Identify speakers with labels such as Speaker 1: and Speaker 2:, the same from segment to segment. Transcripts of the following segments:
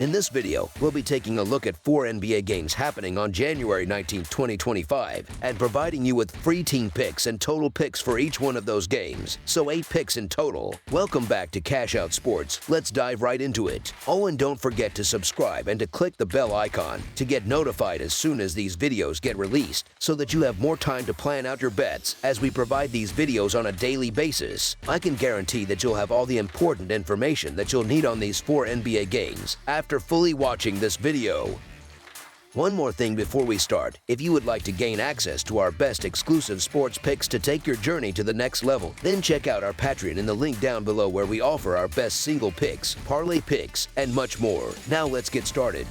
Speaker 1: In this video, we'll be taking a look at 4 NBA games happening on January 19, 2025, and providing you with free team picks and total picks for each one of those games, so 8 picks in total. Welcome back to Cash Out Sports. Let's dive right into it. Oh, and don't forget to subscribe and to click the bell icon to get notified as soon as these videos get released, so that you have more time to plan out your bets as we provide these videos on a daily basis. I can guarantee that you'll have all the important information that you'll need on these 4 NBA games after fully watching this video. One more thing before we start. If you would like to gain access to our best exclusive sports picks to take your journey to the next level, then check out our Patreon in the link down below, where we offer our best single picks, parlay picks, and much more. Now let's get started.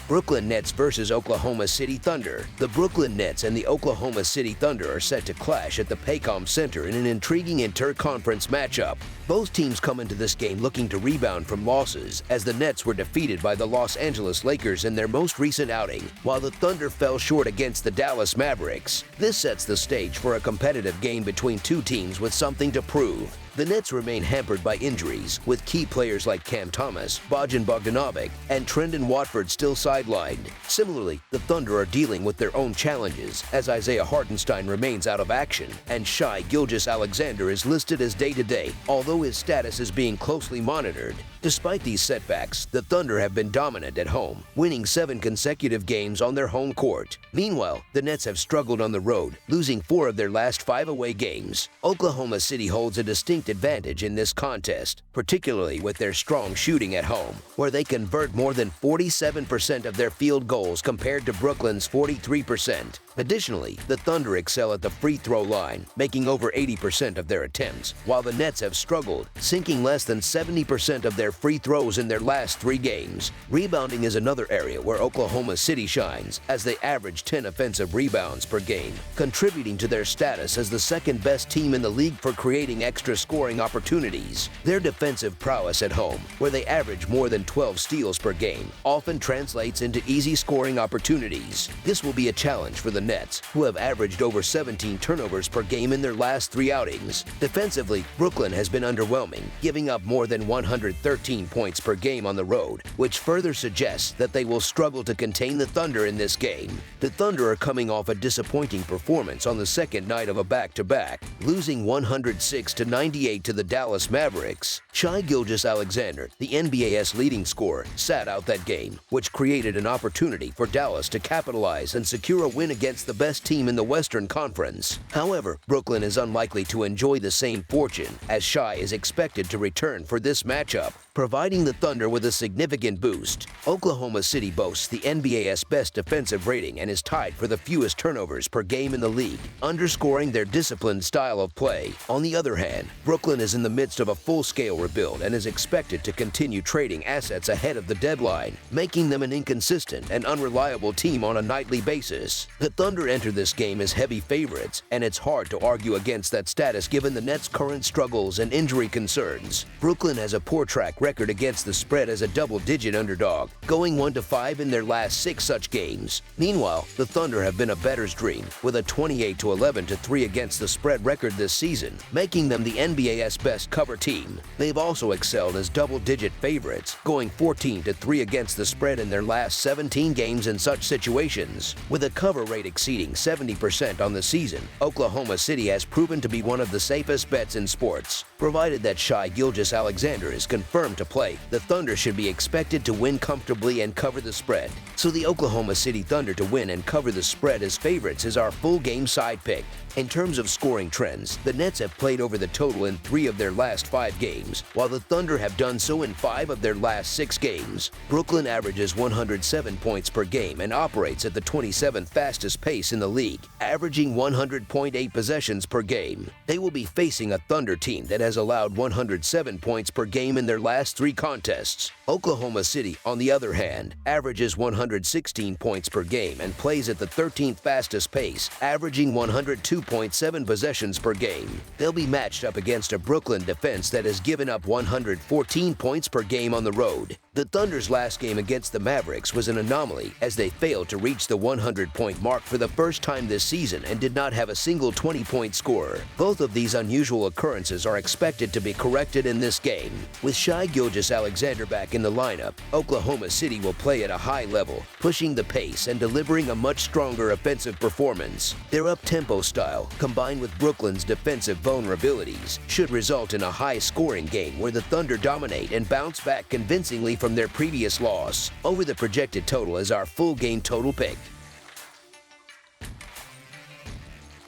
Speaker 1: Brooklyn Nets versus Oklahoma City Thunder. The Brooklyn Nets and the Oklahoma City Thunder are set to clash at the Paycom Center in an intriguing inter-conference matchup. Both teams come into this game looking to rebound from losses, as the Nets were defeated by the Los Angeles Lakers in their most recent outing, while the Thunder fell short against the Dallas Mavericks. This sets the stage for a competitive game between two teams with something to prove. The Nets remain hampered by injuries, with key players like Cam Thomas, Bojan Bogdanovic, and Trendon Watford still sidelined. Similarly, the Thunder are dealing with their own challenges, as Isaiah Hartenstein remains out of action, and Shai Gilgeous-Alexander is listed as day-to-day, although his status is being closely monitored. Despite these setbacks, the Thunder have been dominant at home, winning 7 consecutive games on their home court. Meanwhile, the Nets have struggled on the road, losing 4 of their last 5 away games. Oklahoma City holds a distinct advantage in this contest, particularly with their strong shooting at home, where they convert more than 47% of their field goals compared to Brooklyn's 43%. Additionally, the Thunder excel at the free throw line, making over 80% of their attempts, while the Nets have struggled, sinking less than 70% of their free throws in their last 3 games. Rebounding is another area where Oklahoma City shines, as they average 10 offensive rebounds per game, contributing to their status as the second best team in the league for creating extra scoring opportunities. Their defensive prowess at home, where they average more than 12 steals per game, often translates into easy scoring opportunities. This will be a challenge for the Nets, who have averaged over 17 turnovers per game in their last 3 outings. Defensively, Brooklyn has been underwhelming, giving up more than 113 points per game on the road, which further suggests that they will struggle to contain the Thunder in this game. The Thunder are coming off a disappointing performance on the second night of a back-to-back, losing 106-98 to the Dallas Mavericks. Shai Gilgeous-Alexander, the NBA's leading scorer, sat out that game, which created an opportunity for Dallas to capitalize and secure a win against the best team in the Western Conference. However, Brooklyn is unlikely to enjoy the same fortune, as Shai is expected to return for this matchup, providing the Thunder with a significant boost. Oklahoma City boasts the NBA's best defensive rating and is tied for the fewest turnovers per game in the league, underscoring their disciplined style of play. On the other hand, Brooklyn is in the midst of a full-scale rebuild and is expected to continue trading assets ahead of the deadline, making them an inconsistent and unreliable team on a nightly basis. The Thunder enter this game as heavy favorites, and it's hard to argue against that status given the Nets' current struggles and injury concerns. Brooklyn has a poor track record against the spread as a double-digit underdog, going 1-5 in their last 6 such games. Meanwhile, the Thunder have been a bettor's dream, with a 28-11-3 against the spread record this season, making them the NBA's best cover team. They've also excelled as double-digit favorites, going 14-3 against the spread in their last 17 games in such situations. With a cover rate exceeding 70% on the season, Oklahoma City has proven to be one of the safest bets in sports. Provided that Shai Gilgeous-Alexander is confirmed to play, the Thunder should be expected to win comfortably and cover the spread. So the Oklahoma City Thunder to win and cover the spread as favorites is our full game side pick. In terms of scoring trends, the Nets have played over the total in 3 of their last 5 games, while the Thunder have done so in 5 of their last 6 games. Brooklyn averages 107 points per game and operates at the 27th fastest pace in the league, averaging 100.8 possessions per game. They will be facing a Thunder team that has allowed 107 points per game in their last 3 contests. Oklahoma City, on the other hand, averages 116 points per game and plays at the 13th fastest pace, averaging 102.7 possessions per game. They'll be matched up against a Brooklyn defense that has given up 114 points per game on the road. The Thunder's last game against the Mavericks was an anomaly as they failed to reach the 100-point mark for the first time this season and did not have a single 20-point scorer. Both of these unusual occurrences are expected to be corrected in this game. With Shai Gilgeous-Alexander back in the lineup, Oklahoma City will play at a high level, pushing the pace and delivering a much stronger offensive performance. Their up-tempo style, combined with Brooklyn's defensive vulnerabilities, should result in a high-scoring game where the Thunder dominate and bounce back convincingly from their previous loss. Over the projected total is our full game total pick.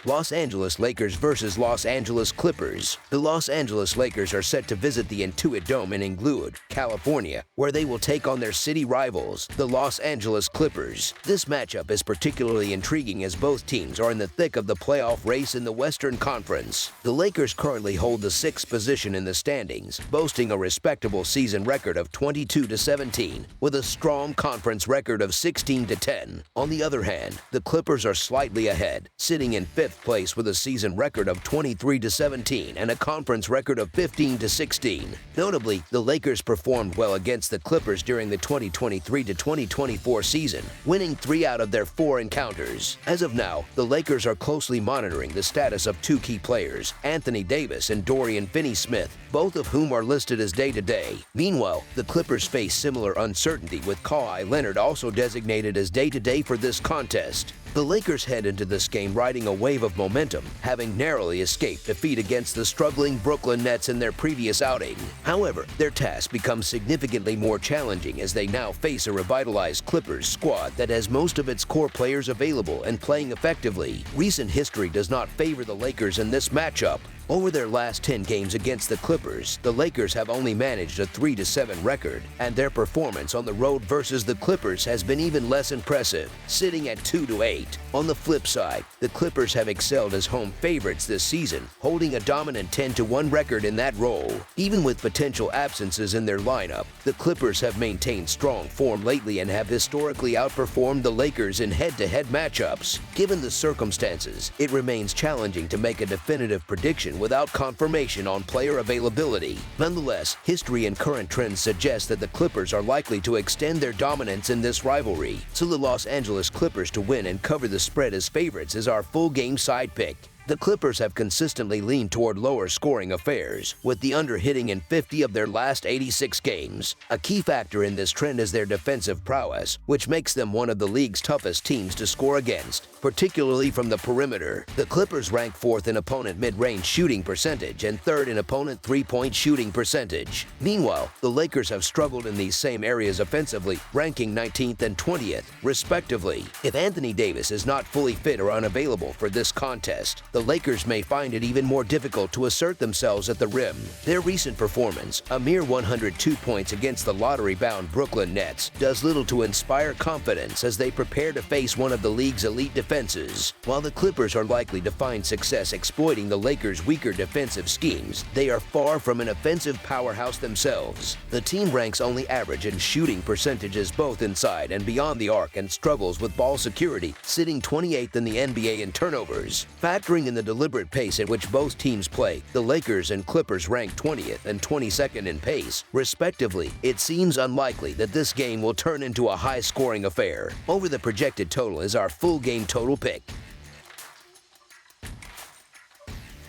Speaker 1: Los Angeles Lakers versus Los Angeles Clippers. The Los Angeles Lakers are set to visit the Intuit Dome in Inglewood, California, where they will take on their city rivals, the Los Angeles Clippers. This matchup is particularly intriguing as both teams are in the thick of the playoff race in the Western Conference. The Lakers currently hold the 6th position in the standings, boasting a respectable season record of 22-17, with a strong conference record of 16-10. On the other hand, the Clippers are slightly ahead, sitting in 5th place with a season record of 23-17 and a conference record of 15-16. Notably, the Lakers performed well against the Clippers during the 2023-2024 season, winning 3 out of their 4 encounters. As of now, the Lakers are closely monitoring the status of 2 key players, Anthony Davis and Dorian Finney-Smith, both of whom are listed as day-to-day. Meanwhile, the Clippers face similar uncertainty with Kawhi Leonard also designated as day-to-day for this contest. The Lakers head into this game riding a wave of momentum, having narrowly escaped defeat against the struggling Brooklyn Nets in their previous outing. However, their task becomes significantly more challenging as they now face a revitalized Clippers squad that has most of its core players available and playing effectively. Recent history does not favor the Lakers in this matchup. Over their last 10 games against the Clippers, the Lakers have only managed a 3-7 record, and their performance on the road versus the Clippers has been even less impressive, sitting at 2-8. On the flip side, the Clippers have excelled as home favorites this season, holding a dominant 10-1 record in that role. Even with potential absences in their lineup, the Clippers have maintained strong form lately and have historically outperformed the Lakers in head-to-head matchups. Given the circumstances, it remains challenging to make a definitive prediction without confirmation on player availability. Nonetheless, history and current trends suggest that the Clippers are likely to extend their dominance in this rivalry, so the Los Angeles Clippers to win and cover the spread as favorites is our full game side pick. The Clippers have consistently leaned toward lower-scoring affairs, with the under hitting in 50 of their last 86 games. A key factor in this trend is their defensive prowess, which makes them one of the league's toughest teams to score against, particularly from the perimeter. The Clippers rank 4th in opponent mid-range shooting percentage and 3rd in opponent three-point shooting percentage. Meanwhile, the Lakers have struggled in these same areas offensively, ranking 19th and 20th, respectively. If Anthony Davis is not fully fit or unavailable for this contest, the Lakers may find it even more difficult to assert themselves at the rim. Their recent performance, a mere 102 points against the lottery-bound Brooklyn Nets, does little to inspire confidence as they prepare to face one of the league's elite defenses. While the Clippers are likely to find success exploiting the Lakers' weaker defensive schemes, they are far from an offensive powerhouse themselves. The team ranks only average in shooting percentages both inside and beyond the arc and struggles with ball security, sitting 28th in the NBA in turnovers. Factoring in the deliberate pace at which both teams play, the Lakers and Clippers rank 20th and 22nd in pace, respectively. It seems unlikely that this game will turn into a high-scoring affair. Over the projected total is our full game total pick.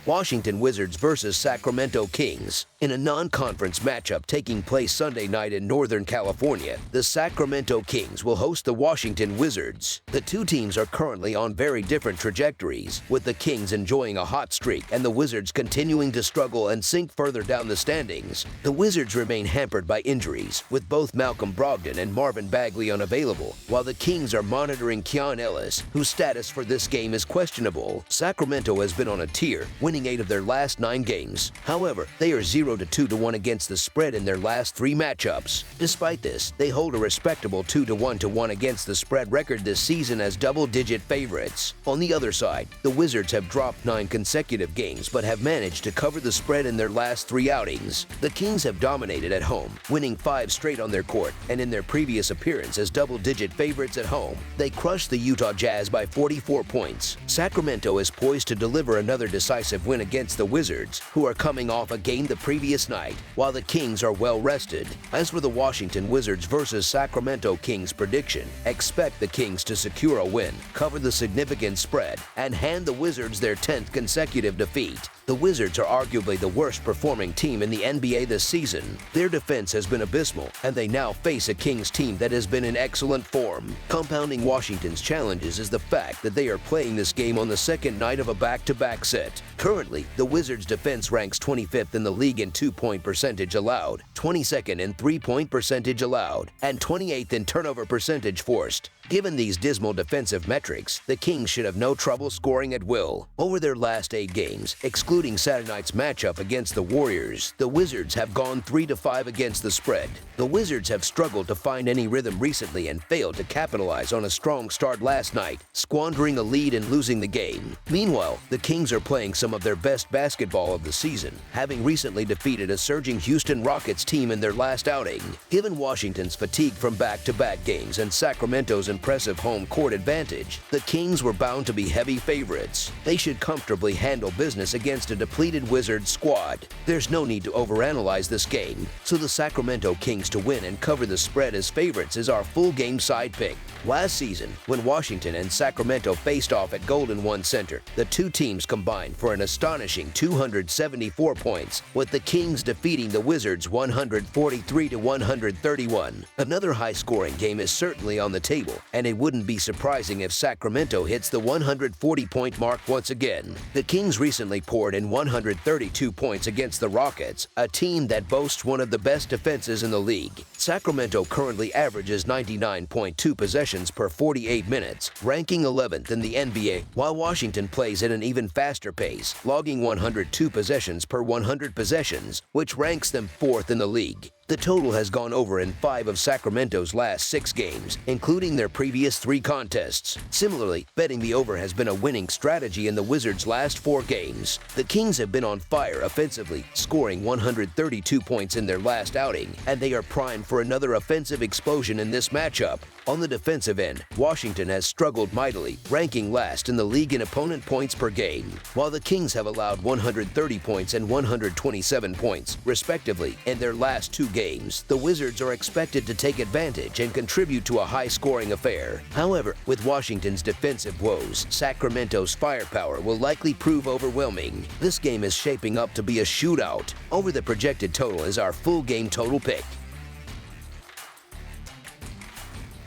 Speaker 1: Washington Wizards versus Sacramento Kings. In a non-conference matchup taking place Sunday night in Northern California, the Sacramento Kings will host the Washington Wizards. The two teams are currently on very different trajectories, with the Kings enjoying a hot streak and the Wizards continuing to struggle and sink further down the standings. The Wizards remain hampered by injuries, with both Malcolm Brogdon and Marvin Bagley unavailable, while the Kings are monitoring Keon Ellis, whose status for this game is questionable. Sacramento has been on a tear, winning 8 of their last 9 games. However, they are 0-2-1 against the spread in their last 3 matchups. Despite this, they hold a respectable 2-1 against the spread record this season as double-digit favorites. On the other side, the Wizards have dropped 9 consecutive games but have managed to cover the spread in their last 3 outings. The Kings have dominated at home, winning 5 straight on their court, and in their previous appearance as double-digit favorites at home, they crushed the Utah Jazz by 44 points. Sacramento is poised to deliver another decisive impressive win against the Wizards, who are coming off a game the previous night, while the Kings are well rested. As for the Washington Wizards versus Sacramento Kings prediction, expect the Kings to secure a win, cover the significant spread, and hand the Wizards their 10th consecutive defeat. The Wizards are arguably the worst performing team in the NBA this season. Their defense has been abysmal, and they now face a Kings team that has been in excellent form. Compounding Washington's challenges is the fact that they are playing this game on the second night of a back-to-back set. Currently, the Wizards' defense ranks 25th in the league in two-point percentage allowed, 22nd in three-point percentage allowed, and 28th in turnover percentage forced. Given these dismal defensive metrics, the Kings should have no trouble scoring at will. Over their last 8 games, excluding Saturday night's matchup against the Warriors, the Wizards have gone 3-5 against the spread. The Wizards have struggled to find any rhythm recently and failed to capitalize on a strong start last night, squandering a lead and losing the game. Meanwhile, the Kings are playing some of their best basketball of the season, having recently defeated a surging Houston Rockets team in their last outing. Given Washington's fatigue from back-to-back games and Sacramento's impressive home court advantage, the Kings were bound to be heavy favorites. They should comfortably handle business against a depleted Wizards squad. There's no need to overanalyze this game, so the Sacramento Kings to win and cover the spread as favorites is our full game side pick. Last season, when Washington and Sacramento faced off at Golden One Center, the two teams combined for an astonishing 274 points, with the Kings defeating the Wizards 143-131. Another high-scoring game is certainly on the table, and it wouldn't be surprising if Sacramento hits the 140-point mark once again. The Kings recently poured in 132 points against the Rockets, a team that boasts one of the best defenses in the league. Sacramento currently averages 99.2 possessions per 48 minutes, ranking 11th in the NBA, while Washington plays at an even faster pace, logging 102 possessions per 100 possessions, which ranks them 4th in the league. The total has gone over in 5 of Sacramento's last 6 games, including their previous 3 contests. Similarly, betting the over has been a winning strategy in the Wizards' last 4 games. The Kings have been on fire offensively, scoring 132 points in their last outing, and they are primed for another offensive explosion in this matchup. On the defensive end, Washington has struggled mightily, ranking last in the league in opponent points per game, while the Kings have allowed 130 points and 127 points, respectively, in their last 2 games. The Wizards are expected to take advantage and contribute to a high-scoring affair. However, with Washington's defensive woes, Sacramento's firepower will likely prove overwhelming. This game is shaping up to be a shootout. Over the projected total is our full game total pick.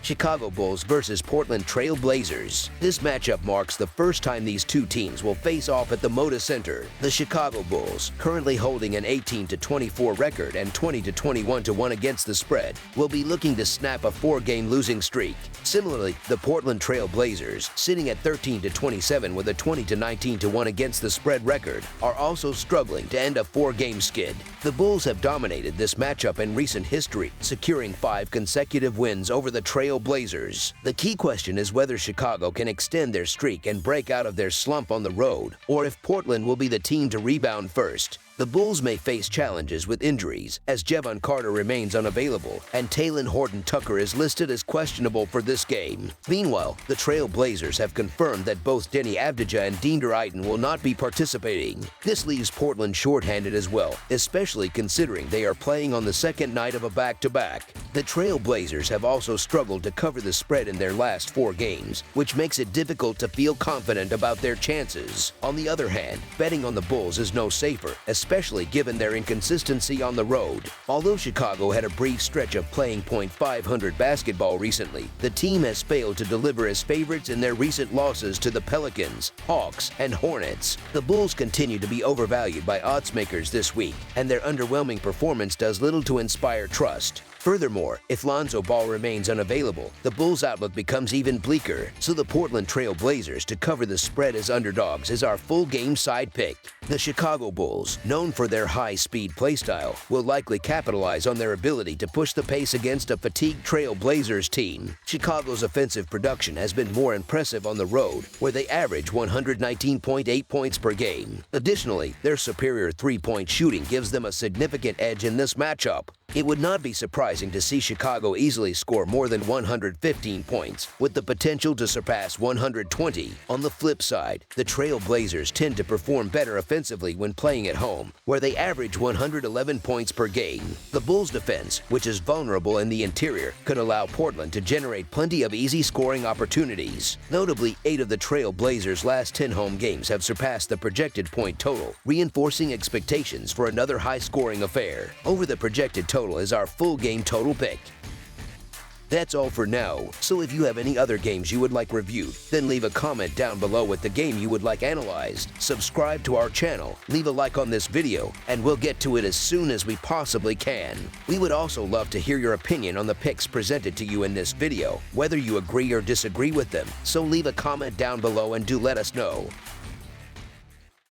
Speaker 1: Chicago Bulls versus Portland Trail Blazers. This matchup marks the first time these two teams will face off at the Moda Center. The Chicago Bulls, currently holding an 18-24 record and 20-21-1 against the spread, will be looking to snap a 4-game losing streak. Similarly, the Portland Trail Blazers, sitting at 13-27 with a 20-19-1 against the spread record, are also struggling to end a 4-game skid. The Bulls have dominated this matchup in recent history, securing 5 consecutive wins over the Trail Blazers. The key question is whether Chicago can extend their streak and break out of their slump on the road, or if Portland will be the team to rebound first. The Bulls may face challenges with injuries, as Jevon Carter remains unavailable, and Talen Horton-Tucker is listed as questionable for this game. Meanwhile, the Trail Blazers have confirmed that both Denny Avdija and Deander Ayton will not be participating. This leaves Portland shorthanded as well, especially considering they are playing on the second night of a back-to-back. The Trail Blazers have also struggled to cover the spread in their last 4 games, which makes it difficult to feel confident about their chances. On the other hand, betting on the Bulls is no safer, especially given their inconsistency on the road. Although Chicago had a brief stretch of playing .500 basketball recently, the team has failed to deliver as favorites in their recent losses to the Pelicans, Hawks, and Hornets. The Bulls continue to be overvalued by odds makers this week, and their underwhelming performance does little to inspire trust. Furthermore, if Lonzo Ball remains unavailable, the Bulls' outlook becomes even bleaker, so the Portland Trail Blazers to cover the spread as underdogs is our full game side pick. The Chicago Bulls, known for their high-speed playstyle, will likely capitalize on their ability to push the pace against a fatigued Trail Blazers team. Chicago's offensive production has been more impressive on the road, where they average 119.8 points per game. Additionally, their superior three-point shooting gives them a significant edge in this matchup. It would not be surprising to see Chicago easily score more than 115 points, with the potential to surpass 120. On the flip side, the Trail Blazers tend to perform better offensively when playing at home, where they average 111 points per game. The Bulls' defense, which is vulnerable in the interior, could allow Portland to generate plenty of easy scoring opportunities. Notably, 8 of the Trail Blazers' last 10 home games have surpassed the projected point total, reinforcing expectations for another high-scoring affair. Over the projected total is our full game total pick. That's all for now, so if you have any other games you would like reviewed, then leave a comment down below with the game you would like analyzed. Subscribe to our channel, leave a like on this video, and we'll get to it as soon as we possibly can. We would also love to hear your opinion on the picks presented to you in this video, whether you agree or disagree with them, so leave a comment down below and do let us know.